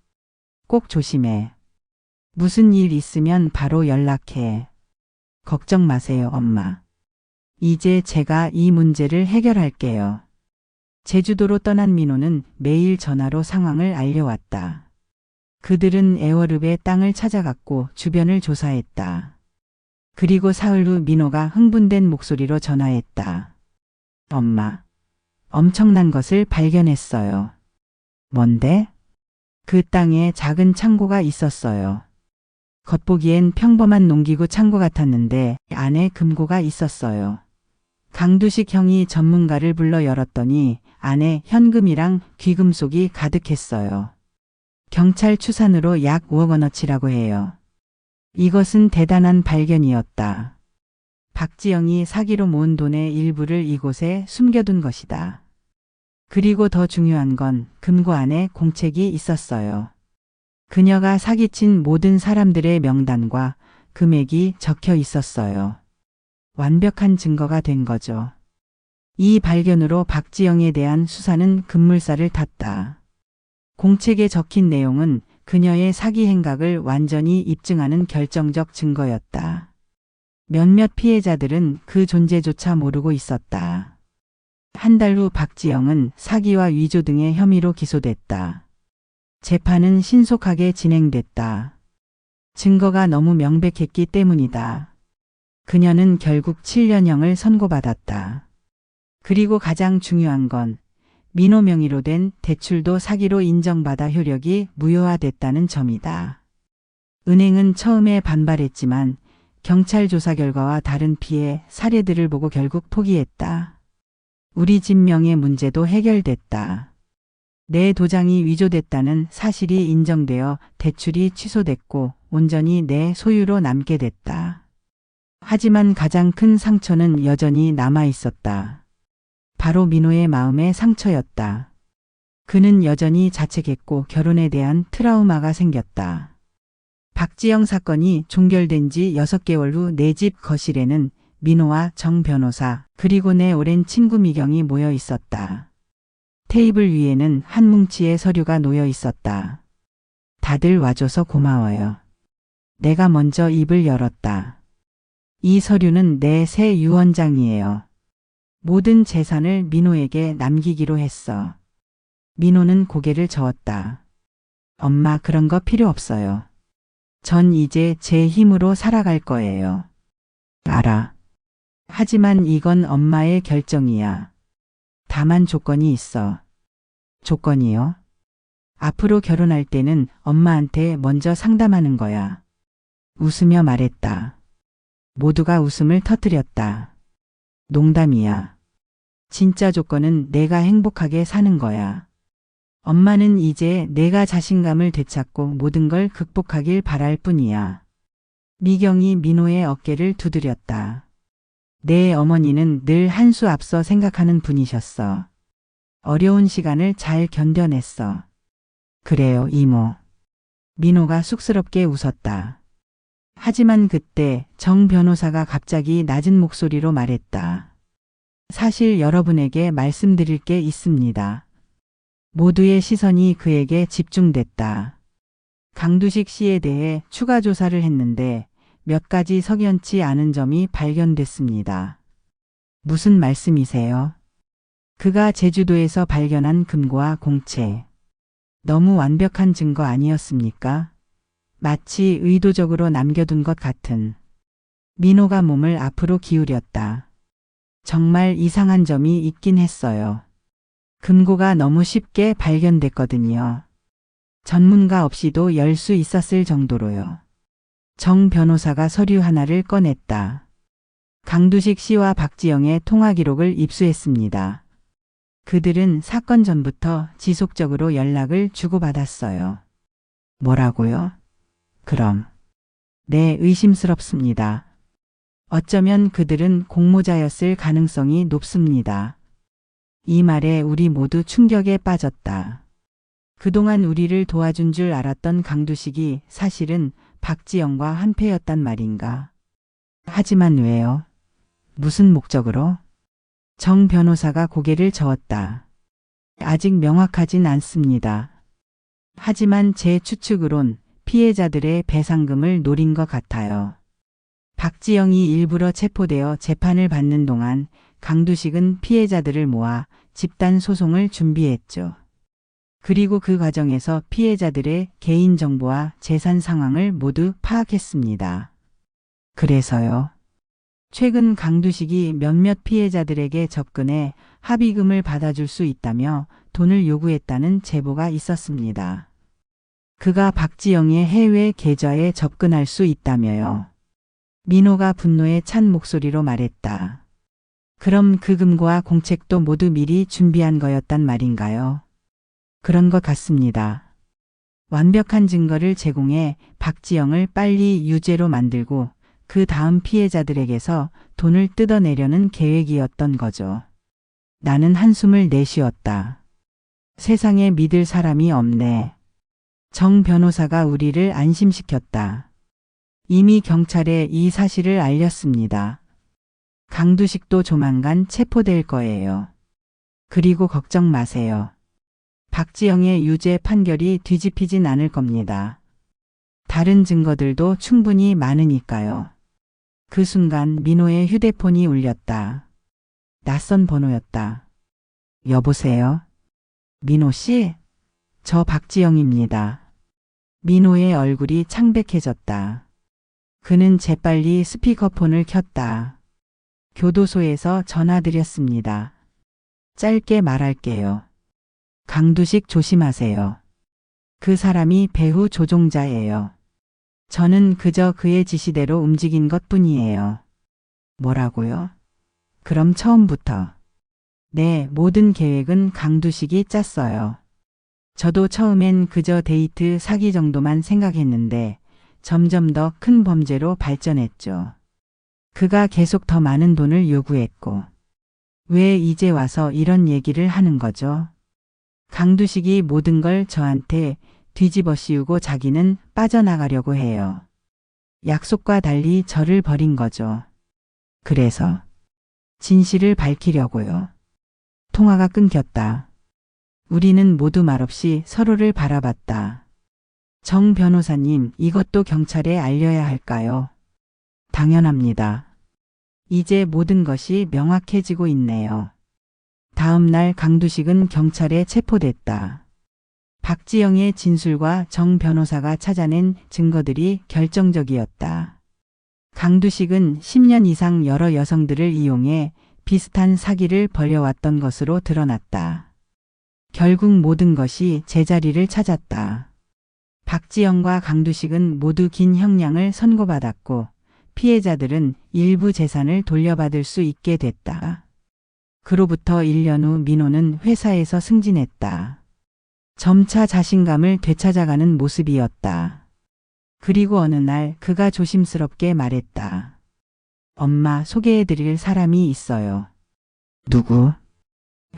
Speaker 1: 꼭 조심해. 무슨 일 있으면 바로 연락해. 걱정 마세요, 엄마. 이제 제가 이 문제를 해결할게요. 제주도로 떠난 민호는 매일 전화로 상황을 알려왔다. 그들은 에어릅의 땅을 찾아갔고 주변을 조사했다. 그리고 사흘 후 민호가 흥분된 목소리로 전화했다. 엄마, 엄청난 것을 발견했어요. 뭔데? 그 땅에 작은 창고가 있었어요. 겉보기엔 평범한 농기구 창고 같았는데 안에 금고가 있었어요. 강두식 형이 전문가를 불러 열었더니 안에 현금이랑 귀금속이 가득했어요. 경찰 추산으로 약 5억 원어치라고 해요. 이것은 대단한 발견이었다. 박지영이 사기로 모은 돈의 일부를 이곳에 숨겨둔 것이다. 그리고 더 중요한 건 금고 안에 공책이 있었어요. 그녀가 사기친 모든 사람들의 명단과 금액이 적혀 있었어요. 완벽한 증거가 된 거죠. 이 발견으로 박지영에 대한 수사는 급물살을 탔다. 공책에 적힌 내용은 그녀의 사기 행각을 완전히 입증하는 결정적 증거였다. 몇몇 피해자들은 그 존재조차 모르고 있었다. 한 달 후 박지영은 사기와 위조 등의 혐의로 기소됐다. 재판은 신속하게 진행됐다. 증거가 너무 명백했기 때문이다. 그녀는 결국 7년형을 선고받았다. 그리고 가장 중요한 건 민호 명의로 된 대출도 사기로 인정받아 효력이 무효화됐다는 점이다. 은행은 처음에 반발했지만 경찰 조사 결과와 다른 피해 사례들을 보고 결국 포기했다. 우리 집 명의 문제도 해결됐다. 내 도장이 위조됐다는 사실이 인정되어 대출이 취소됐고 온전히 내 소유로 남게 됐다. 하지만 가장 큰 상처는 여전히 남아 있었다. 바로 민호의 마음의 상처였다. 그는 여전히 자책했고 결혼에 대한 트라우마가 생겼다. 박지영 사건이 종결된 지 6개월 후 내 집 거실에는 민호와 정 변호사 그리고 내 오랜 친구 미경이 모여 있었다. 테이블 위에는 한 뭉치의 서류가 놓여 있었다. 다들 와줘서 고마워요. 내가 먼저 입을 열었다. 이 서류는 내 새 유언장이에요. 모든 재산을 민호에게 남기기로 했어. 민호는 고개를 저었다. 엄마 그런 거 필요 없어요. 전 이제 제 힘으로 살아갈 거예요. 알아. 하지만 이건 엄마의 결정이야. 다만 조건이 있어. 조건이요? 앞으로 결혼할 때는 엄마한테 먼저 상담하는 거야. 웃으며 말했다. 모두가 웃음을 터뜨렸다. 농담이야. 진짜 조건은 내가 행복하게 사는 거야. 엄마는 이제 내가 자신감을 되찾고 모든 걸 극복하길 바랄 뿐이야. 미경이 민호의 어깨를 두드렸다. 내 어머니는 늘 한 수 앞서 생각하는 분이셨어. 어려운 시간을 잘 견뎌냈어. 그래요, 이모. 민호가 쑥스럽게 웃었다. 하지만 그때 정 변호사가 갑자기 낮은 목소리로 말했다. 사실 여러분에게 말씀드릴 게 있습니다. 모두의 시선이 그에게 집중됐다. 강두식 씨에 대해 추가 조사를 했는데 몇 가지 석연치 않은 점이 발견됐습니다. 무슨 말씀이세요? 그가 제주도에서 발견한 금고와 공채. 너무 완벽한 증거 아니었습니까? 마치 의도적으로 남겨둔 것 같은. 민호가 몸을 앞으로 기울였다. 정말 이상한 점이 있긴 했어요. 금고가 너무 쉽게 발견됐거든요. 전문가 없이도 열 수 있었을 정도로요. 정 변호사가 서류 하나를 꺼냈다. 강두식 씨와 박지영의 통화 기록을 입수했습니다. 그들은 사건 전부터 지속적으로 연락을 주고받았어요. 뭐라고요? 그럼. 네, 의심스럽습니다. 어쩌면 그들은 공모자였을 가능성이 높습니다. 이 말에 우리 모두 충격에 빠졌다. 그동안 우리를 도와준 줄 알았던 강두식이 사실은 박지영과 한패였단 말인가. 하지만 왜요? 무슨 목적으로? 정 변호사가 고개를 저었다. 아직 명확하진 않습니다. 하지만 제 추측으론 피해자들의 배상금을 노린 것 같아요. 박지영이 일부러 체포되어 재판을 받는 동안 강두식은 피해자들을 모아 집단 소송을 준비했죠. 그리고 그 과정에서 피해자들의 개인정보와 재산 상황을 모두 파악했습니다. 그래서요. 최근 강두식이 몇몇 피해자들에게 접근해 합의금을 받아줄 수 있다며 돈을 요구했다는 제보가 있었습니다. 그가 박지영의 해외 계좌에 접근할 수 있다며요. 민호가 분노에 찬 목소리로 말했다. 그럼 그 금고와 공책도 모두 미리 준비한 거였단 말인가요? 그런 것 같습니다. 완벽한 증거를 제공해 박지영을 빨리 유죄로 만들고 그 다음 피해자들에게서 돈을 뜯어내려는 계획이었던 거죠. 나는 한숨을 내쉬었다. 세상에 믿을 사람이 없네. 정 변호사가 우리를 안심시켰다. 이미 경찰에 이 사실을 알렸습니다. 강두식도 조만간 체포될 거예요. 그리고 걱정 마세요. 박지영의 유죄 판결이 뒤집히진 않을 겁니다. 다른 증거들도 충분히 많으니까요. 그 순간 민호의 휴대폰이 울렸다. 낯선 번호였다. 여보세요? 민호 씨? 저 박지영입니다. 민호의 얼굴이 창백해졌다. 그는 재빨리 스피커폰을 켰다. 교도소에서 전화드렸습니다. 짧게 말할게요. 강두식 조심하세요. 그 사람이 배후 조종자예요. 저는 그저 그의 지시대로 움직인 것뿐이에요. 뭐라고요? 그럼 처음부터. 네, 모든 계획은 강두식이 짰어요. 저도 처음엔 그저 데이트 사기 정도만 생각했는데 점점 더 큰 범죄로 발전했죠. 그가 계속 더 많은 돈을 요구했고. 왜 이제 와서 이런 얘기를 하는 거죠? 강두식이 모든 걸 저한테 뒤집어 씌우고 자기는 빠져나가려고 해요. 약속과 달리 저를 버린 거죠. 그래서 진실을 밝히려고요. 통화가 끊겼다. 우리는 모두 말없이 서로를 바라봤다. 정 변호사님, 이것도 경찰에 알려야 할까요? 당연합니다. 이제 모든 것이 명확해지고 있네요. 다음 날 강두식은 경찰에 체포됐다. 박지영의 진술과 정 변호사가 찾아낸 증거들이 결정적이었다. 강두식은 10년 이상 여러 여성들을 이용해 비슷한 사기를 벌여왔던 것으로 드러났다. 결국 모든 것이 제자리를 찾았다. 박지영과 강두식은 모두 긴 형량을 선고받았고 피해자들은 일부 재산을 돌려받을 수 있게 됐다. 그로부터 1년 후 민호는 회사에서 승진했다. 점차 자신감을 되찾아가는 모습이었다. 그리고 어느 날 그가 조심스럽게 말했다. 엄마, 소개해드릴 사람이 있어요. 누구?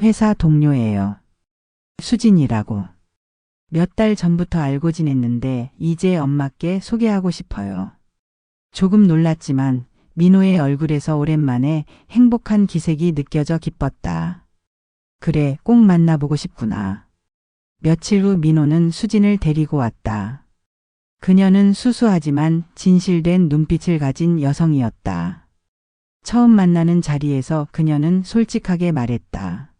Speaker 1: 회사 동료예요. 수진이라고. 몇 달 전부터 알고 지냈는데 이제 엄마께 소개하고 싶어요. 조금 놀랐지만 민호의 얼굴에서 오랜만에 행복한 기색이 느껴져 기뻤다. 그래, 꼭 만나보고 싶구나. 며칠 후 민호는 수진을 데리고 왔다. 그녀는 수수하지만 진실된 눈빛을 가진 여성이었다. 처음 만나는 자리에서 그녀는 솔직하게 말했다.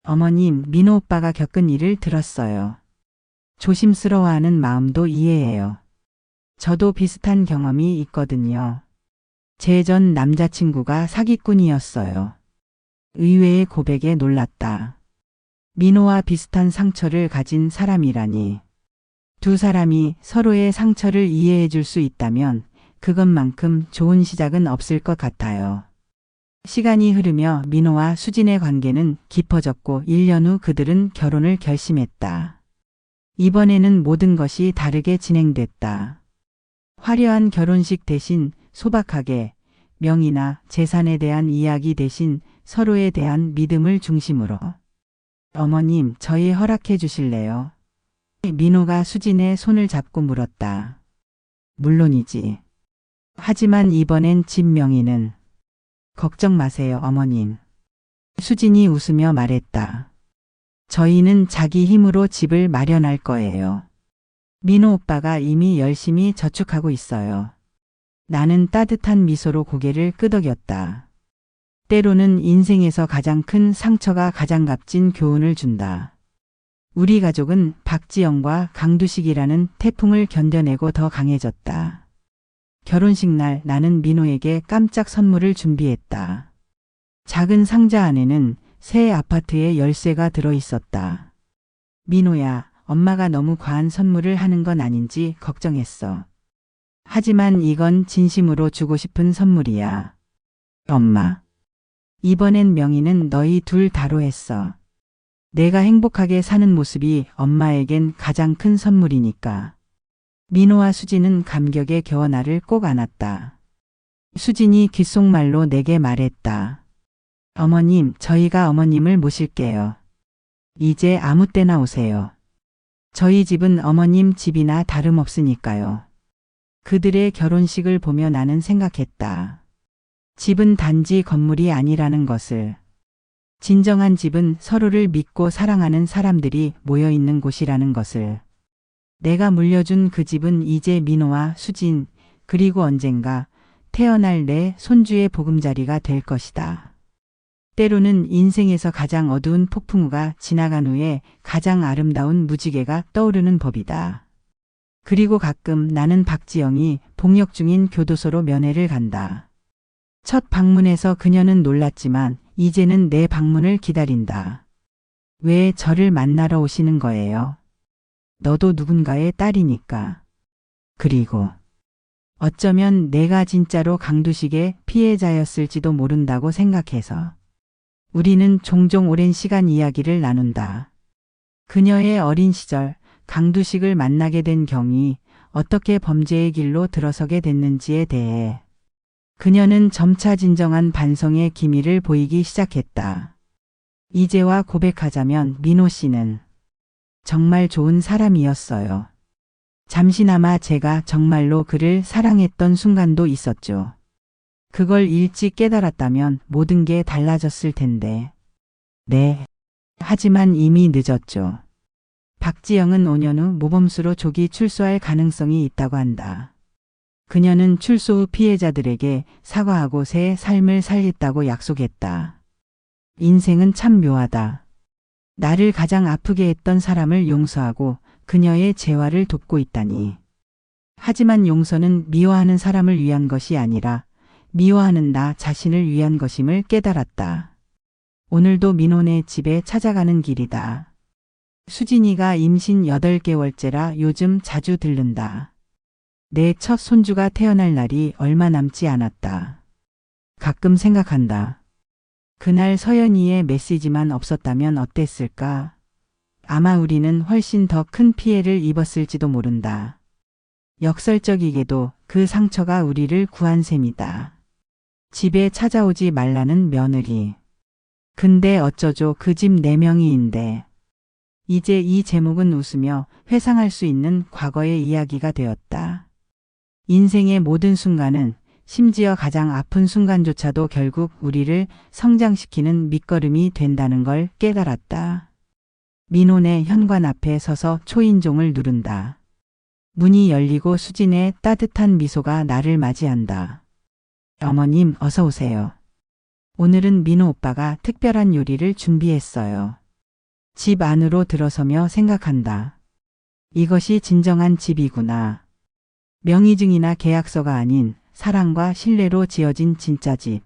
Speaker 1: 어머님, 민호 오빠가 겪은 일을 들었어요. 조심스러워하는 마음도 이해해요. 저도 비슷한 경험이 있거든요. 제 전 남자친구가 사기꾼이었어요. 의외의 고백에 놀랐다. 민호와 비슷한 상처를 가진 사람이라니. 두 사람이 서로의 상처를 이해해 줄 수 있다면 그것만큼 좋은 시작은 없을 것 같아요. 시간이 흐르며 민호와 수진의 관계는 깊어졌고 1년 후 그들은 결혼을 결심했다. 이번에는 모든 것이 다르게 진행됐다. 화려한 결혼식 대신 소박하게 명의나 재산에 대한 이야기 대신 서로에 대한 믿음을 중심으로. 어머님, 저희 허락해 주실래요? 민호가 수진의 손을 잡고 물었다. 물론이지. 하지만 이번엔 집 명의는. 걱정 마세요, 어머님. 수진이 웃으며 말했다. 저희는 자기 힘으로 집을 마련할 거예요. 민호 오빠가 이미 열심히 저축하고 있어요. 나는 따뜻한 미소로 고개를 끄덕였다. 때로는 인생에서 가장 큰 상처가 가장 값진 교훈을 준다. 우리 가족은 박지영과 강두식이라는 태풍을 견뎌내고 더 강해졌다. 결혼식 날 나는 민호에게 깜짝 선물을 준비했다. 작은 상자 안에는 새 아파트의 열쇠가 들어 있었다. 민호야, 엄마가 너무 과한 선물을 하는 건 아닌지 걱정했어. 하지만 이건 진심으로 주고 싶은 선물이야. 엄마. 이번엔 명의는 너희 둘 다로 했어. 내가 행복하게 사는 모습이 엄마에겐 가장 큰 선물이니까. 민호와 수진은 감격에 겨워 나를 꼭 안았다. 수진이 귓속말로 내게 말했다. 어머님, 저희가 어머님을 모실게요. 이제 아무 때나 오세요. 저희 집은 어머님 집이나 다름없으니까요. 그들의 결혼식을 보며 나는 생각했다. 집은 단지 건물이 아니라는 것을. 진정한 집은 서로를 믿고 사랑하는 사람들이 모여 있는 곳이라는 것을. 내가 물려준 그 집은 이제 민호와 수진, 그리고 언젠가 태어날 내 손주의 보금자리가 될 것이다. 때로는 인생에서 가장 어두운 폭풍우가 지나간 후에 가장 아름다운 무지개가 떠오르는 법이다. 그리고 가끔 나는 박지영이 복역 중인 교도소로 면회를 간다. 첫 방문에서 그녀는 놀랐지만 이제는 내 방문을 기다린다. 왜 저를 만나러 오시는 거예요? 너도 누군가의 딸이니까. 그리고 어쩌면 내가 진짜로 강두식의 피해자였을지도 모른다고 생각해서. 우리는 종종 오랜 시간 이야기를 나눈다. 그녀의 어린 시절 강두식을 만나게 된 경위, 어떻게 범죄의 길로 들어서게 됐는지에 대해. 그녀는 점차 진정한 반성의 기미를 보이기 시작했다. 이제와 고백하자면 민호 씨는 정말 좋은 사람이었어요. 잠시나마 제가 정말로 그를 사랑했던 순간도 있었죠. 그걸 일찍 깨달았다면 모든 게 달라졌을 텐데. 네. 하지만 이미 늦었죠. 박지영은 5년 후 모범수로 조기 출소할 가능성이 있다고 한다. 그녀는 출소 후 피해자들에게 사과하고 새 삶을 살겠다고 약속했다. 인생은 참 묘하다. 나를 가장 아프게 했던 사람을 용서하고 그녀의 재활을 돕고 있다니. 하지만 용서는 미워하는 사람을 위한 것이 아니라 미워하는 나 자신을 위한 것임을 깨달았다. 오늘도 민호네 집에 찾아가는 길이다. 수진이가 임신 8개월째라 요즘 자주 들른다. 내 첫 손주가 태어날 날이 얼마 남지 않았다. 가끔 생각한다. 그날 서연이의 메시지만 없었다면 어땠을까? 아마 우리는 훨씬 더 큰 피해를 입었을지도 모른다. 역설적이게도 그 상처가 우리를 구한 셈이다. 집에 찾아오지 말라는 며느리. 근데 어쩌죠, 그 집 4명이인데. 이제 이 제목은 웃으며 회상할 수 있는 과거의 이야기가 되었다. 인생의 모든 순간은, 심지어 가장 아픈 순간조차도 결국 우리를 성장시키는 밑거름이 된다는 걸 깨달았다. 민호네 현관 앞에 서서 초인종을 누른다. 문이 열리고 수진의 따뜻한 미소가 나를 맞이한다. 어머님, 어서 오세요. 오늘은 민호 오빠가 특별한 요리를 준비했어요. 집 안으로 들어서며 생각한다. 이것이 진정한 집이구나. 명의증이나 계약서가 아닌 사랑과 신뢰로 지어진 진짜 집.